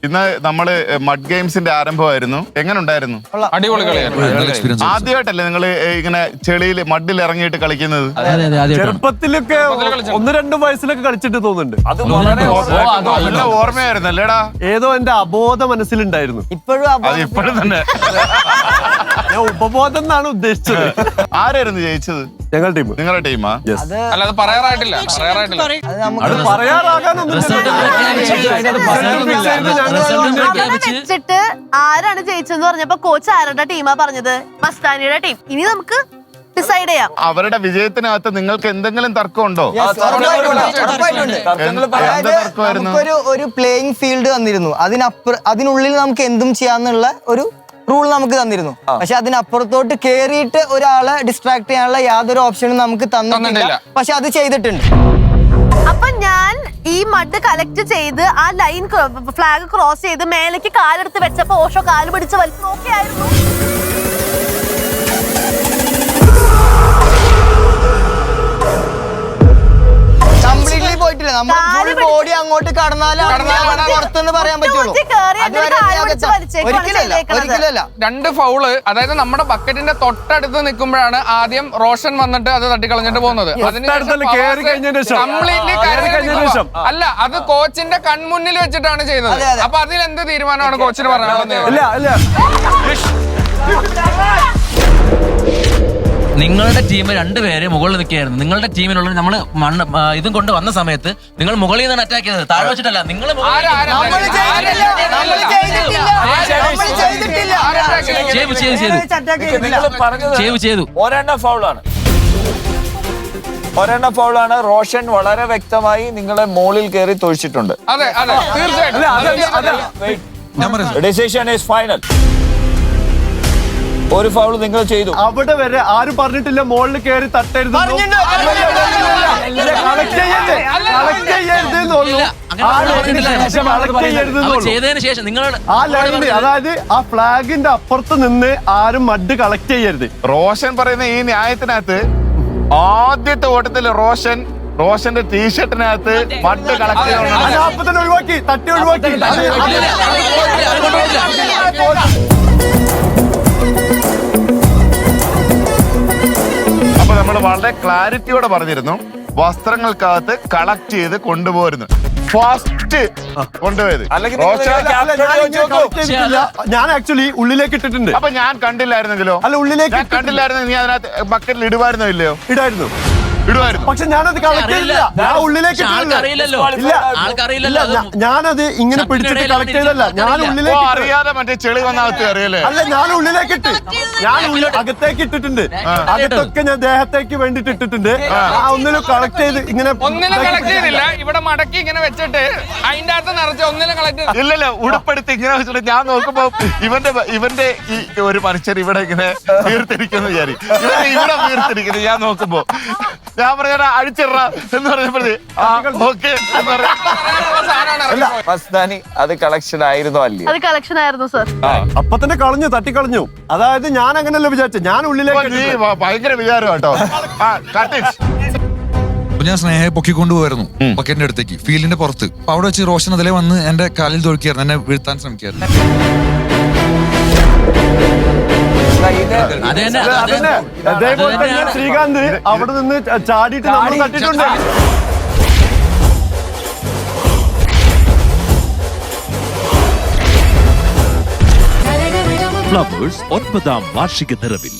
ഇന്ന് നമ്മള് മഡ് ഗെയിംസിന്റെ ആരംഭമായിരുന്നു. എങ്ങനെ ഉണ്ടായിരുന്നു? അടിപൊളി കളിയായിരുന്നു. ആദ്യമായിട്ടല്ലേ നിങ്ങൾ ഇങ്ങനെ ചെളിയിൽ മഡിൽ ഇറങ്ങിയിട്ട് കളിക്കുന്നത്? ചെറുപ്പത്തിലൊക്കെ 1-2 വയസ്സിലൊക്കെ കളിച്ചിട്ട് തോന്നുന്നുണ്ട്. അത് നല്ല ഓർമ്മയായിരുന്നു അല്ലേടാ? ഏതോ എന്റെ അബോധ മനസ്സിലുണ്ടായിരുന്നു. ഇപ്പോഴും തന്നെ ഞാൻ ഉപബോധം എന്നാണ് ഉദ്ദേശിച്ചത്. ആരായിരുന്നു ജയിച്ചത്? ഞങ്ങളുടെ ടീം. നിങ്ങളുടെ ടീമാ? അല്ല, അത് പറയാറായിട്ടില്ല. അത് പറയാറാകാനൊന്നും വെച്ചിട്ട് ആരാണ് ജയിച്ചെന്ന് പറഞ്ഞപ്പോ കോച്ച് ആരുടെ ടീമാ പറഞ്ഞത്? മസ്താനിയുടെ ടീം. ഇനി നമുക്ക് ഡിസൈഡ് ചെയ്യാം. അവരുടെ വിജയത്തിനകത്ത് നിങ്ങൾക്ക് എന്തെങ്കിലും തർക്കമുണ്ടോ? ഒരു പ്ലേയിങ് ഫീൽഡ് തന്നിരുന്നു. അതിനുള്ളിൽ നമുക്ക് എന്തും ചെയ്യാന്നുള്ള ഒരു റൂൾ നമുക്ക് തന്നിരുന്നു. പക്ഷെ അതിനപ്പുറത്തോട്ട് കേറിയിട്ട് ഒരാളെ ഡിസ്ട്രാക്ട് ചെയ്യാനുള്ള യാതൊരു ഓപ്ഷനും നമുക്ക് തന്നിട്ടില്ല. പക്ഷെ അത് ചെയ്തിട്ടുണ്ട്. അപ്പൊ ഞാൻ ഈ മഡ് കളക്ട് ചെയ്ത് ആ ലൈൻ ഫ്ലാഗ് ക്രോസ് ചെയ്ത് മേലേക്ക് കാലെടുത്ത് വെച്ചപ്പോ ഓഷോ കാല് പിടിച്ച് വലിച്ചു നോക്കിയായിരുന്നു. കംപ്ലീറ്റ്ലി പോയിട്ടില്ല. നമ്മൾ ഫുൾ ബോഡി അങ്ങോട്ട് കടന്നാലും പുറത്തെന്ന് പറയാൻ പറ്റുള്ളൂ. ഒരിക്കലല്ല. 2 ഫൗള്, അതായത് നമ്മുടെ ബക്കറ്റിന്റെ തൊട്ടടുത്ത് നിൽക്കുമ്പോഴാണ് ആദ്യം റോഷൻ വന്നിട്ട് അത് തട്ടിക്കളഞ്ഞിട്ട് പോകുന്നത്. അല്ല, അത് കോച്ചിന്റെ കൺമുന്നിൽ വെച്ചിട്ടാണ് ചെയ്തത്. അപ്പൊ അതിൽ എന്ത് തീരുമാനമാണ് കോച്ചിന് പറയാനുള്ളത്? നിങ്ങളുടെ ടീം 2 പേര് മുകളിൽ നിൽക്കുകയായിരുന്നു. നിങ്ങളുടെ ടീമിലുള്ള നമ്മൾ മണ്ണ് ഇതും കൊണ്ട് വന്ന സമയത്ത് നിങ്ങൾ മുകളിൽ നിന്നാണ് അറ്റാക്ക് ചെയ്തത്, താഴെ വെച്ചിട്ടല്ല. നിങ്ങൾ ചെയ്തു. ഒരെണ്ണം ഫൗളാണ്. റോഷൻ വളരെ വ്യക്തമായി നിങ്ങളെ മോളിൽ കയറി തൊഴിച്ചിട്ടുണ്ട്. അതെ അതെ, തീർച്ചയായിട്ടും. Decision is final. ഒരു ഫൗൾ നിങ്ങൾ ചെയ്തു. അവിടെ വരെ ആരും പറഞ്ഞിട്ടില്ല മോളിൽ കയറി തട്ടരുത്. അതായത് ആ ഫ്ലാഗിന്റെ അപ്പുറത്ത് നിന്ന് ആരും മഡ് കളക്ട് ചെയ്യരുത്. റോഷൻ പറയുന്ന ഈ ന്യായത്തിനകത്ത് ആദ്യത്തെ ഓട്ടത്തിൽ റോഷന്റെ ടീഷർട്ടിനകത്ത് മഡ് കളക്ട് ചെയ്യണം. ഒഴിവാക്കി, തട്ടി ഒഴിവാക്കി. അപ്പൊ നമ്മൾ വളരെ ക്ലാരിറ്റിയോടെ പറഞ്ഞിരുന്നു വസ്ത്രങ്ങൾക്കകത്ത് കളക്ട് ചെയ്ത് കൊണ്ടുപോരുന്നു. ഫസ്റ്റ് കൊണ്ടുപോയത് ഞാൻ ആക്ച്വലി ഉള്ളിലേക്ക് ഇട്ടിട്ടുണ്ട്. അപ്പൊ ഞാൻ കണ്ടില്ലായിരുന്നെങ്കിലോ? അല്ല, ഉള്ളിലേക്ക് കണ്ടില്ലായിരുന്നെങ്കിൽ നീ അതിനകത്ത് ബക്കറ്റിൽ ഇടുവായിരുന്നോ ഇല്ലയോ? ഇടായിരുന്നു. പക്ഷെ ഞാനത് കളക്ട് ചെയ്തില്ല. ഞാൻ ഉള്ളിലേക്ക് ഞാനത് ഇങ്ങനെ പിടിച്ചിട്ട് കളക്ട് ചെയ്തല്ല. ഞാൻ ഉള്ളിലേക്ക് അറിയാതെ മറ്റേ ചെളി വന്നകത്ത് അറിയല്ലേ? അല്ല, ഞാൻ ഉള്ളിലേക്ക് ഇട്ട്. ഞാൻ അകത്തേക്ക് ഇട്ടിട്ടുണ്ട്. അകത്തൊക്കെ ഞാൻ ദേഹത്തേക്ക് വേണ്ടിട്ട് ഇട്ടിട്ടുണ്ട്. ഒന്നിലും കളക്ട് ചെയ്ത് ഇങ്ങനെ ഒന്നിനും കളക്ട് ചെയ്തില്ല. ഇവിടെ മടക്കി ഇങ്ങനെ വെച്ചിട്ട് അതിന്റെ അകത്ത് നിറച്ച് ഒന്നിനും കളക്ട് ഇല്ലല്ലോ. ഉടുപ്പെടുത്ത് ഇങ്ങനെ വെച്ചിട്ട് ഞാൻ നോക്കുമ്പോ ഇവന്റെ ഈ ഒരു മനുഷ്യർ ഇവിടെ ഇങ്ങനെ വീർത്തിരിക്കുന്നു വിചാരിക്കും. ഇവിടെ വീർത്തിരിക്കുന്നു. ഞാൻ നോക്കുമ്പോ ഞാൻ പറഞ്ഞ അഴിച്ചിട എന്ന് പറഞ്ഞപ്പോഴേ മസ്താനി അത് കളക്ഷൻ ആയിരുന്നോ? അല്ലേ, അത് കളക്ഷൻ ആയിരുന്നു സർ. അപ്പൊ തന്നെ കളഞ്ഞു, തട്ടിക്കളഞ്ഞു. അതായത് ഞാൻ അങ്ങനെയല്ല വിചാരിച്ചു. ഞാൻ ഉള്ളിലേക്ക് ഭയങ്കര വിചാരം കേട്ടോ. ഞാൻ സ്നേഹയെ പൊക്കിക്കൊണ്ടുപോയിരുന്നു ബക്കറ്റിന്റെ അടുത്തേക്ക്, ഫീൽഡിന്റെ പുറത്ത്. അപ്പൊ അവിടെ വെച്ച് റോഷൻ അതിലെ വന്ന് എന്റെ കാലിൽ തൊഴിക്കായിരുന്നു, എന്നെ വീഴ്ത്താൻ ശ്രമിക്കായിരുന്നു. അതേപോലെ തന്നെ ശ്രീകാന്ത് അവിടെ നിന്ന് ചാടിയിട്ട് നമ്മൾ തട്ടിട്ടുണ്ട്. ഫ്ലവേഴ്സ് 9ാം വാർഷിക നിറവിൽ